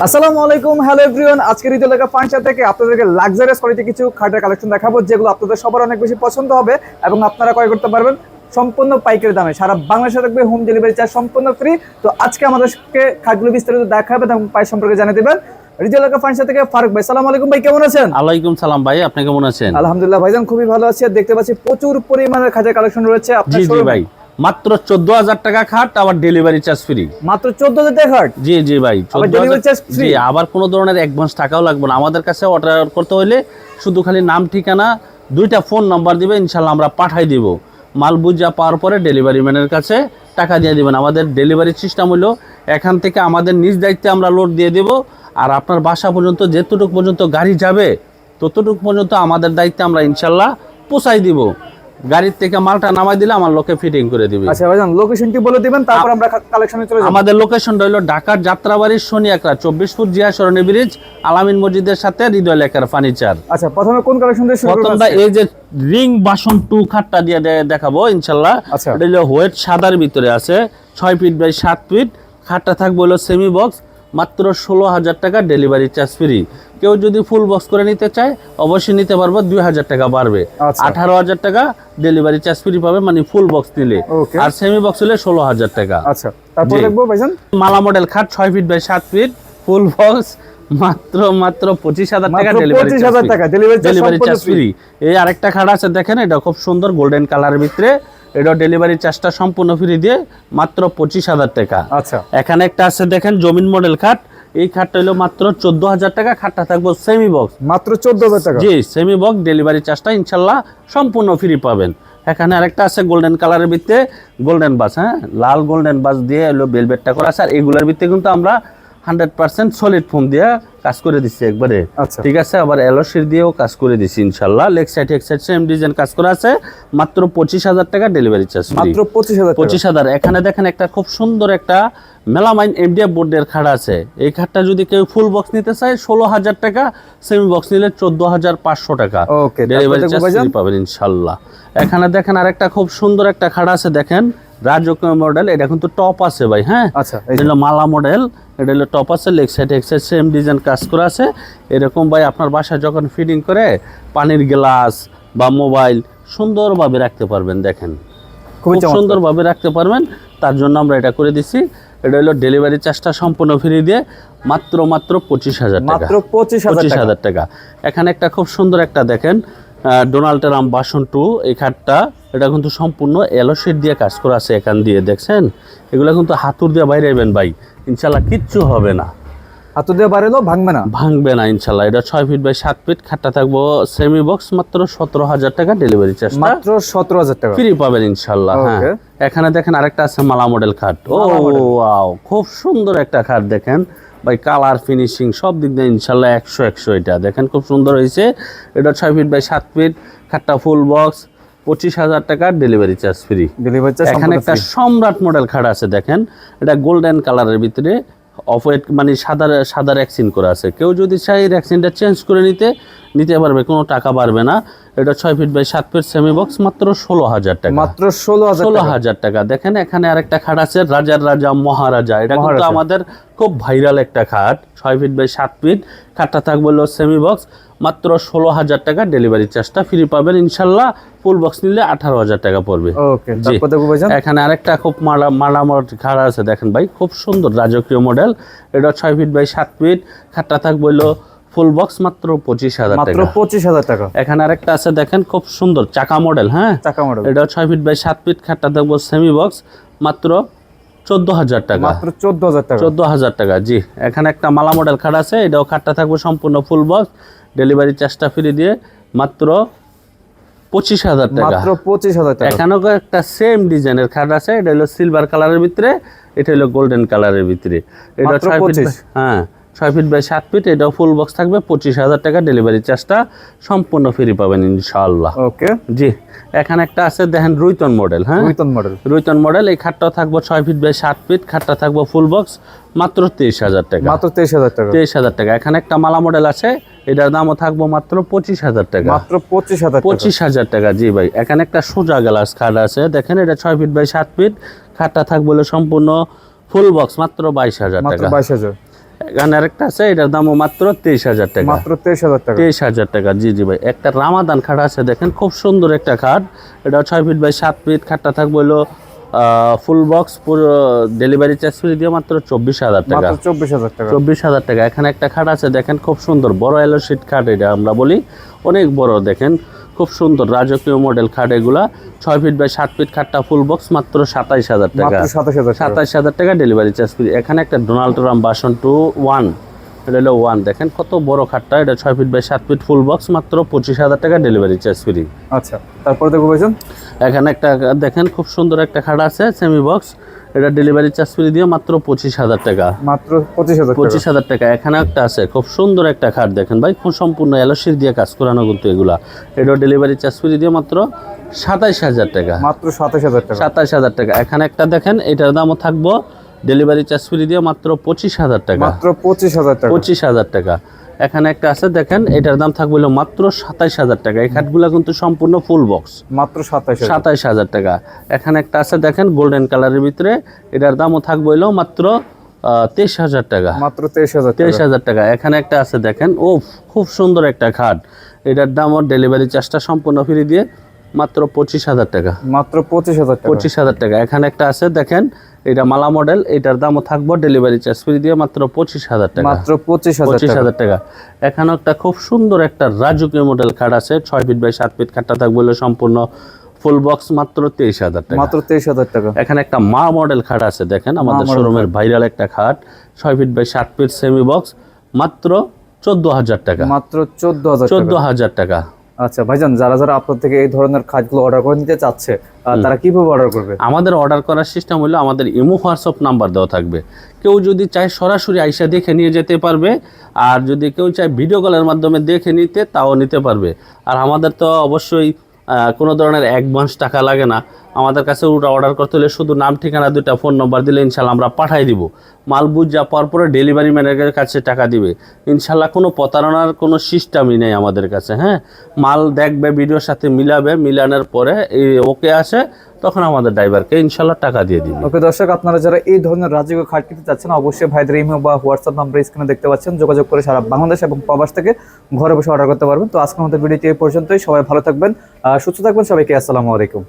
আসসালামু আলাইকুম, hello everyone. আজকে হৃদয় লেখা ফার্নিচার থেকে আপনাদেরকে লাক্সারিয়াস কোয়ালিটি কিছু খাটের কালেকশন দেখাবো, যেগুলো আপনাদের সবার অনেক বেশি পছন্দ হবে এবং আপনারা ক্রয় করতে পারবেন সম্পূর্ণ পাইকারি দামে। সারা বাংলাদেশে থাকবে হোম ডেলিভারি চার্জ সম্পূর্ণ ফ্রি। তো আজকে আমাদেরকে খাটগুলো বিস্তারিত দেখাবেন এবং প্রাইস সম্পর্কে জানিয়ে দেবেন হৃদয় লেখা ফার্নিচার থেকে ফারুক ভাই। সালাম আলাইকুম ভাই, কেমন আছেন? আলাইকুম সালাম ভাই, আপনি কেমন আছেন? আলহামদুলিল্লাহ ভাইজান, খুবই ভালো আছি। আর দেখতে পাচ্ছি প্রচুর পরিমাণের খাটের কালেকশন রয়েছে আপনার জি জি ভাই, মাত্র 14,000 টাকা খাট, আবার ডেলিভারি চার্জ ফ্রি। মাত্র 14,000 টাকা খাট? জি জি ভাই, আবার ডেলিভারি চার্জ ফ্রি? জি, আবার কোনো ধরনের অ্যাডভান্স টাকাও লাগবে না। আমাদের কাছে অর্ডার করতে হলে শুধু খালি নাম ঠিকানা 2টা ফোন নাম্বার দিবে, ইনশাআল্লাহ আমরা পাঠাই দিব। মাল বুঝা পাওয়ার পরে ডেলিভারি ম্যানের কাছে টাকা দিয়ে দিবেন। আমাদের ডেলিভারি সিস্টেম হলো এখান থেকে আমাদের নিজ দায়িত্বে আমরা লোড দিয়ে দেব, আর আপনার বাসা পর্যন্ত যেতটুকু পর্যন্ত গাড়ি যাবে ততটুকু পর্যন্ত আমাদের দায়িত্বে আমরা ইনশাআল্লাহ পৌঁছাই দিব। গাড়ির থেকে মালটা নামাই দিলে আমার লোকে ফিটিং করে দিবে। আচ্ছা ভাইজান, লোকেশনটি বলে দিবেন, তারপর আমরা কালেকশনে চলে যাব। আমাদের লোকেশনটা হলো ঢাকার যাত্রাবাড়ির শনিয়াকড়া 24 ফুট জিয়া সরণি ব্রিজ, আলামিন মসজিদের সাথে হৃদয় লেখার ফার্নিচার। আচ্ছা, প্রথমে কোন কালেকশন দিয়ে শুরু করব? প্রথমটা এই যে রিং বাসন 2 খাটটা দিয়ে দেখাবো ইনশাআল্লাহ। আচ্ছা। এটা হলো হোয়াইট সাদার ভিতরে আছে, 6 ফিট বাই 7 ফিট। খাটটা থাকবে হলো সেমি বক্স, মাত্র 16,000 টাকা, ডেলিভারি চার্জ ফ্রি। কেউ যদি ফুল বক্স করে নিতে চায় অবশ্যই নিতে পারবো, 2,000 টাকা বাড়বে। আচ্ছা। 18,000 টাকা ডেলিভারি চার্জ ফ্রি পাবে, মানে ফুল বক্স নিলে। ওকে। আর সেমি বক্স হলে 16,000 টাকা। আচ্ছা, তারপর জি। দেখবো ভাইজান মালা মডেল খাট 6 feet by 7 feet, full box, মাত্র 25,000 টাকা, মাত্র ডেলিভারি 25,000 টাকা, ডেলিভারি চার্জ ফ্রি। এই আরেকটা খাট আছে দেখেন, এটা খুব সুন্দর গোল্ডেন কালারের ভিতরে, এটা ডেলিভারি চার্জটা সম্পূর্ণ ফ্রি দিয়ে মাত্র 25,000 টাকা। আচ্ছা। এখানে একটা আছে দেখেন জমিন মডেল খাট, এই খাটটা হলো মাত্র 14,000 টাকা। খাটটা থাকবে সেমি বক্স, মাত্র 14,000 টাকা। জি সেমি বক্স, ডেলিভারি চার্জটা ইনশাল্লাহ সম্পূর্ণ ফ্রি পাবেন। এখানে আরেকটা আছে গোল্ডেন কালারের ভিতরে, গোল্ডেন বাস, হ্যাঁ লাল গোল্ডেন বাস দিয়ে হলো বেলভেটটা করা আছে। আর এগুলোর ভিতরে কিন্তু আমরা 100% সলিড ফোম দিয়ে কাজ করে দিচ্ছি একবারে। আচ্ছা। ঠিক আছে, আবার এলোসির দিয়েও কাজ করে দিচ্ছি ইনশাল্লাহ। লেগ সাইড এক সাইড সেম ডিজাইন কাজ করা আছে, মাত্র 25,000 টাকা, ডেলিভারি চার্জ মাত্র 25,000 টাকা। 25,000। এখানে দেখেন একটা খুব সুন্দর একটা মেলামাইন এমডিএফ বোর্ডের খাট আছে। এই খাটটা যদি কেউ ফুল বক্স নিতে চায় 16,000 টাকা, সেমি বক্স নিলে 14,500 টাকা, ওকে, ডেলিভারি চার্জ ফ্রি পাবেন ইনশাল্লাহ। এখানে দেখেন আরেকটা খুব সুন্দর একটা খাট আছে দেখেন, রাজকীয় মডেল। এটা কিন্তু টপ আছে ভাই, হ্যাঁ আচ্ছা, এটা হলো মালা মডেল, এটা হলো টপ আছে, লেগ সাইড এক সাইড সেম ডিজাইন কাজ করা আছে। এরকম ভাই আপনার বাসায় যখন ফিটিং করে পানির গ্লাস বা মোবাইল সুন্দরভাবে রাখতে পারবেন, দেখেন খুবই খুব সুন্দরভাবে রাখতে পারবেন। তার জন্য আমরা এটা করে দিচ্ছি। এটা হলো ডেলিভারি চার্জটা সম্পূর্ণ ফ্রি দিয়ে মাত্র 25,000 টাকা, মাত্র 25,000 টাকা। এখানে একটা খুব সুন্দর একটা দেখেন ডোনাল্ড ট্রাম্প বাসন 2, এই খাটটা এটা কিন্তু সম্পূর্ণ এলোশিট দিয়ে কাজ করা আছে। এখান দিয়ে দেখছেন, এগুলো কিন্তু হাতুর দিয়ে বাইরেবেন ভাই, ইনশাল্লাহ কিচ্ছু হবে না, হাতু দিয়ে বাড়ালেও ভাঙবে না, ভাঙবে না ইনশাল্লাহ। এটা 6 ফিট বাই 7 ফিট, খাটটা থাকবো সেমি বক্স, মাত্র 17,000 টাকা, ডেলিভারি চার্জ মাত্র 17,000 টাকা ফ্রি পাবেন ইনশাল্লাহ। হ্যাঁ, এখানে দেখেন আরেকটা আছে মালা মডেল খাট। ও ওয়াও, খুব সুন্দর একটা খাট দেখেন ভাই, কালার ফিনিশিং সব দিক দিয়ে ইনশাল্লাহ 100 এটা দেখেন খুব সুন্দর হয়েছে। এটা 6 ফিট বাই 7 ফিট, খাটটা ফুল বক্স, 25,000 টাকা, delivery charge free. Delivery charge এখানে একটা সম্রাট মডেল খাট আছে দেখেন, এটা গোল্ডেন কালারের ভিতরে অফ হোয়াইট, মানে সাদা র্যাক্সিন করা আছে। কেউ যদি চাই র্যাক্সিনটা চেঞ্জ করে নিতে পারবে, কোনো টাকা বাড়বে না। এটা 6 feet by 7 feet semi box, মাত্র 16,000 টাকা, মাত্র 16,000 টাকা। দেখেন এখানে আরেকটা খাট আছে রাজার রাজা মহারাজা, এটা কিন্তু আমাদের খুব ভাইরাল একটা খাট, 6 ফিট বাই 7 ফিট, খাটটা থাকবে হলো সেমি বক্স, মাত্র 16,000 টাকা, ডেলিভারি চার্জটা ফ্রি পাবেন ইনশাল্লাহ। ফুল বক্স নিলে 18,000 টাকা পড়বে। ওকে, তারপর দেখো ভাইজান এখানে আরেকটা খুব মালামাল খাট আছে দেখেন ভাই, খুব সুন্দর রাজকীয় মডেল। এটা 6 ফিট বাই 7 ফিট, খাটটা থাকবে হলো ফুল বক্স, মাত্র 25,000 টাকা, মাত্র 25,000 টাকা। এখানে আরেকটা আছে দেখেন খুব সুন্দর চাকা মডেল, হ্যাঁ চাকা মডেল, এটা 6 ফিট বাই 7 ফিট, খাটটা থাকবে সেমি বক্স, মাত্র 14,000 টাকা, মাত্র 14,000 টাকা, 14,000 টাকা। জি, এখানে একটা মালা মডেল খাট আছে, এটাও খাটটা থাকবে সম্পূর্ণ ফুল বক্স, ডেলিভারি চার্জটা ফ্রি দিয়ে মাত্র 25,000 টাকা, মাত্র 25,000 টাকা। এখানেও একটা সেম ডিজাইনের খাট আছে, এটা হলো সিলভার কালারের ভিতরে, এটা হলো গোল্ডেন কালারের ভিতরে। এটা 6 ফিট, হ্যাঁ 6 ফিট বাই 7 ফিট, এটাও ফুল বক্স থাকবে, 25,000 টাকা, ডেলিভারি চার্জটা সম্পূর্ণ ফ্রি পাবেন ইনশাআল্লাহ। ওকে, জি, এখানে একটা আছে দেখেন রুইতন মডেল, হ্যাঁ রুইতন মডেল, এই খাটটাও থাকবো 6 ফিট বাই 7 ফিট, খাটটা থাকবো ফুল বক্স, মাত্র 23,000 টাকা, মাত্র 23,000 টাকা, 23,000 টাকা। এখানে একটা মালা মডেল আছে, এটার দামও থাকবো মাত্র 25,000 টাকা, মাত্র 25,000 টাকা, 25,000 টাকা। জি ভাই, এখানে একটা সোজা গ্লাস খাট আছে দেখেন, এটা 6 ফিট বাই 7 ফিট, খাটটা থাকবো সম্পূর্ণ ফুল বক্স, মাত্র 22,000 টাকা, 22,000। এখানে আরেকটা আছে, এটার দামও মাত্র 23,000 টাকা। মাত্র 23,000 টাকা। 23,000 টাকা, জি জি ভাই। একটা রামাদান খাট আছে দেখেন, খুব সুন্দর একটা খাট। এটা 6 ফিট বাই 7 ফিট। খাটটা থাকবে হলো ফুল বক্স, পুরো ডেলিভারি চার্জ ফ্রি দিয়ে মাত্র 24,000 টাকা। মাত্র 24,000 টাকা। 24,000 টাকা। এখানে একটা খাট আছে দেখেন, খুব সুন্দর বড় এলো শিট খাট, এটা আমরা বলি অনেক বড়। দেখেন খুব সুন্দর রাজকীয় মডেল খাট এগুলা। 6 ফিট বাই 7 ফিট খাটটা ফুল বক্স মাত্র 27,000 টাকা। মাত্র 27,000 টাকা। 27,000 টাকা ডেলিভারি চার্জ ফ্রি। এখানে একটা ডোনাল্ড ট্রাম্প ভার্সন 2 1, এটা হলো 1। দেখেন কত বড় খাটটা, এটা 6 feet by 7 feet full box মাত্র 25,000 টাকা ডেলিভারি চার্জ ফ্রি। আচ্ছা, তারপরে দেখো ভাইজান, এখানে একটা দেখেন খুব সুন্দর একটা খাট আছে সেমি বক্স, এটা ডেলিভারি চার্জ ফ্রি দিয়ে মাত্র 25,000 টাকা। মাত্র 25,000 টাকা। 25,000 টাকা। এখানে একটা আছে খুব সুন্দর একটা খাট দেখেন ভাই, খুব সম্পূর্ণ এলোসির দিয়ে কাজ করানো কিন্তু এগুলা। এটা ডেলিভারি চার্জ ফ্রি দিয়ে মাত্র 27,000 টাকা। মাত্র 27,000 টাকা। 27,000 টাকা। এখানে একটা দেখেন, এটার দামও থাকবো ডেলিভারি চার্জ ফ্রি দিয়ে মাত্র 25,000 টাকা। মাত্র 25,000 টাকা। 25,000 টাকা। এখানে একটা আছে দেখেন, এটার দাম থাকবে হলো মাত্র 27,000 টাকা। এই খাটগুলো কিন্তু সম্পূর্ণ ফুল বক্স। মাত্র 27,000। 27,000 টাকা। এখানে একটা আছে দেখেন গোল্ডেন কালারের ভিতরে, এটার দামও থাকবে হলো মাত্র 23,000 টাকা। মাত্র 23,000 টাকা। 23,000 টাকা। এখানে একটা আছে দেখেন, ও খুব সুন্দর একটা খাট, এটার দামও ডেলিভারি চার্জটা সম্পূর্ণ ফ্রি দিয়ে মাত্র 25,000 টাকা। মাত্র 25,000 টাকা। 25,000 টাকা। এখানে একটা আছে দেখেন, এটা মালা মডেল, এটার দামও থাকবো ডেলিভারি চার্জ ফ্রি দিয়ে মাত্র 25,000 টাকা। মাত্র 25,000 টাকা। 25,000 টাকা। এখানে একটা খুব সুন্দর একটা রাজকীয় মডেল খাট আছে, 6 ফিট বাই 7 ফিট। খাটটা থাকবে হলো সম্পূর্ণ ফুল বক্স মাত্র 23,000 টাকা। মাত্র 23,000 টাকা। এখানে একটা মা মডেল খাট আছে দেখেন, আমাদের শোরুমের ভাইরাল একটা খাট, 6 feet by 7 feet semi box মাত্র 14,000 টাকা। মাত্র 14,000 টাকা। 14,000 টাকা। আচ্ছা ভাইজান, যারা যারা আপনার থেকে এই ধরনের খাটগুলো অর্ডার করে নিতে চাচ্ছে তারা কিভাবে অর্ডার করবে? আমাদের অর্ডার করার সিস্টেম হলো, আমাদের ইমো হোয়াটসঅ্যাপ নাম্বার দেওয়া থাকবে। কেউ যদি চায় সরাসরি আইসা দেখে নিয়ে যেতে পারবে, আর যদি কেউ চায় ভিডিও কলের মাধ্যমে দেখে নিতে, তাও নিতে পারবে। আর আমাদের তো অবশ্যই কোনো ধরনের অ্যাডভান্স টাকা লাগে না। আমাদের কাছে অর্ডার করতে হলে শুধু নাম, ঠিকানা, 2টা ফোন নম্বর দিলে ইনশাল্লাহ আমরা পাঠাই দিব। মাল বুঝা পাওয়ার পরে ডেলিভারি ম্যানের কাছে টাকা দিবে ইনশাল্লাহ। কোনো প্রতারণার কোনো সিস্টেমই নেই আমাদের কাছে। হ্যাঁ, মাল দেখবে, ভিডিওর সাথে মিলাবে, মিলানোর পরে ওকে আসে, তখন আমাদের ড্রাইভারকে ইনশাল্লাহ টাকা দিয়ে দিবে। ওকে দর্শক, আপনারা যারা এই ধরনের রাজকীয় খাট কিনতে চাচ্ছেন, অবশ্যই ভাইদের ইমেল বা হোয়াটসঅ্যাপ নাম্বার স্ক্রিনে দেখতে পাচ্ছেন, যোগাযোগ করে সারা বাংলাদেশ এবং প্রবাস থেকে ঘরে বসে অর্ডার করতে পারবেন। তো আজকের মতো ভিডিওটি এই পর্যন্তই। সবাই ভালো থাকবেন, সুস্থ থাকবেন। সবাইকে আসসালামু আলাইকুম।